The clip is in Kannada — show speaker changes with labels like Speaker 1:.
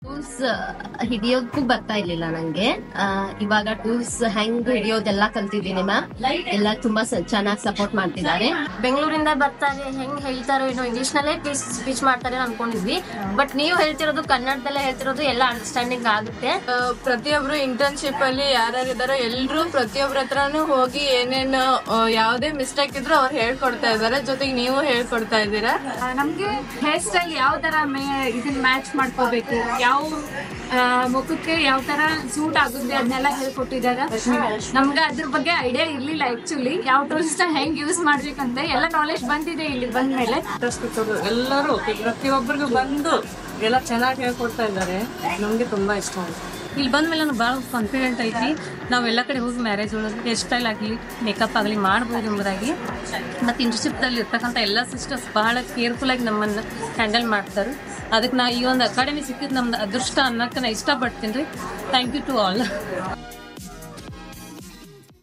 Speaker 1: ಟೂಲ್ಸ್ ಹಿಡಿಯೋದಕ್ಕೂ ಬರ್ತಾ ಇರ್ಲಿಲ್ಲ ನಂಗೆ. ಇವಾಗ ಟೂಲ್ಸ್ ಹೆಂಗ್ ಹಿಡಿಯೋದೆಲ್ಲ ಕಲ್ತಿದ್ದೀನಿ ಮ್ಯಾಮ್. ಎಲ್ಲ ತುಂಬಾ ಚೆನ್ನಾಗಿ ಸಪೋರ್ಟ್ ಮಾಡ್ತಿದ್ದಾರೆ.
Speaker 2: ಬೆಂಗಳೂರಿಂದ ಬರ್ತಾರೆ, ಹೆಂಗ್ ಹೇಳ್ತಾರೋ ಏನೋ ಇಂಗ್ಲಿಷ್ ನಲ್ಲೇ ಸ್ಪೀಚ್ ಮಾಡ್ತಾರೆ ಅನ್ಕೊಂಡಿದ್ವಿ. ಬಟ್ ನೀವು ಹೇಳ್ತಿರೋದು ಕನ್ನಡದಲ್ಲೇ ಹೇಳ್ತಿರೋದು ಎಲ್ಲ ಅಂಡರ್ಸ್ಟ್ಯಾಂಡಿಂಗ್ ಆಗುತ್ತೆ.
Speaker 3: ಪ್ರತಿಯೊಬ್ರು ಇಂಟರ್ನ್ಶಿಪ್ ಅಲ್ಲಿ ಯಾರ್ಯಾರಿದಾರೋ ಎಲ್ರು ಪ್ರತಿಯೊಬ್ಬರ ಹತ್ರನೂ ಹೋಗಿ ಏನೇನು ಯಾವ್ದೇ ಮಿಸ್ಟೇಕ್ ಇದ್ರು ಅವ್ರು ಹೇಳ್ಕೊಡ್ತಾ ಇದಾರೆ. ಜೊತೆಗೆ ನೀವು ಹೇಳ್ಕೊಡ್ತಾ ಇದ್ದೀರಾ.
Speaker 4: ನಮ್ಗೆ ಹೇರ್ ಸ್ಟೈಲ್ ಯಾವ ತರ ಇದನ್ನ ಮ್ಯಾಚ್ ಮಾಡ್ಕೋಬೇಕು, ಯಾವ ಮುಖಕ್ಕೆ ಯಾವ ತರ ಸೂಟ್ ಆಗುತ್ತೆ ಅದನ್ನೆಲ್ಲ ಹೇಳ್ಕೊಟ್ಟಿದ್ದಾರೆ. ನಮ್ಗೆ ಅದ್ರ ಬಗ್ಗೆ ಐಡಿಯಾ ಇರ್ಲಿಲ್ಲ ಆಕ್ಚುಲಿ, ಯಾವ ಟೂಲ್ಸ್ ನ ಹೆಂಗ್ ಯೂಸ್ ಮಾಡ್ಬೇಕಂತ ಎಲ್ಲ ನಾಲೆಜ್ ಬಂದಿದೆ ಇಲ್ಲಿ ಬಂದ್ಮೇಲೆ.
Speaker 3: ಎಲ್ಲರೂ ಪ್ರತಿಯೊಬ್ಬರಿಗೂ ಬಂದು ಎಲ್ಲ ಚೆನ್ನಾಗಿ ಹೇಳ್ಕೊಡ್ತಾ ಇದ್ದಾರೆ. ನಮ್ಗೆ ತುಂಬಾ ಇಷ್ಟ ಆಗುತ್ತೆ.
Speaker 5: ಇಲ್ಲಿ ಬಂದ್ಮೇಲೆ ನಾನು ಭಾಳ ಕಾನ್ಫಿಡೆಂಟ್ ಐತಿ. ನಾವೆಲ್ಲ ಕಡೆ ಹೋಗಿ ಮ್ಯಾರೇಜ್ ಒಳಗೆ ಹೇರ್ ಸ್ಟೈಲ್ ಆಗಲಿ ಮೇಕಪ್ ಆಗಲಿ ಮಾಡ್ಬೋದು ಎಂಬುದಾಗಿ. ಮತ್ತು ಇಂಟರ್ನ್ಶಿಪ್ದಲ್ಲಿ ಇರ್ತಕ್ಕಂಥ ಎಲ್ಲ ಸಿಸ್ಟರ್ಸ್ ಭಾಳ ಕೇರ್ಫುಲ್ಲಾಗಿ ನಮ್ಮನ್ನು ಹ್ಯಾಂಡಲ್ ಮಾಡ್ತಾರೆ. ಅದಕ್ಕೆ ನಾ ಈ ಒಂದು ಅಕಾಡೆಮಿ ಸಿಕ್ಕಿದ್ದು ನಮ್ದು ಅದೃಷ್ಟ ಅನ್ನೋಕ್ಕೆ ನಾ ಇಷ್ಟಪಡ್ತೀನಿ ರೀ. Thank you to all.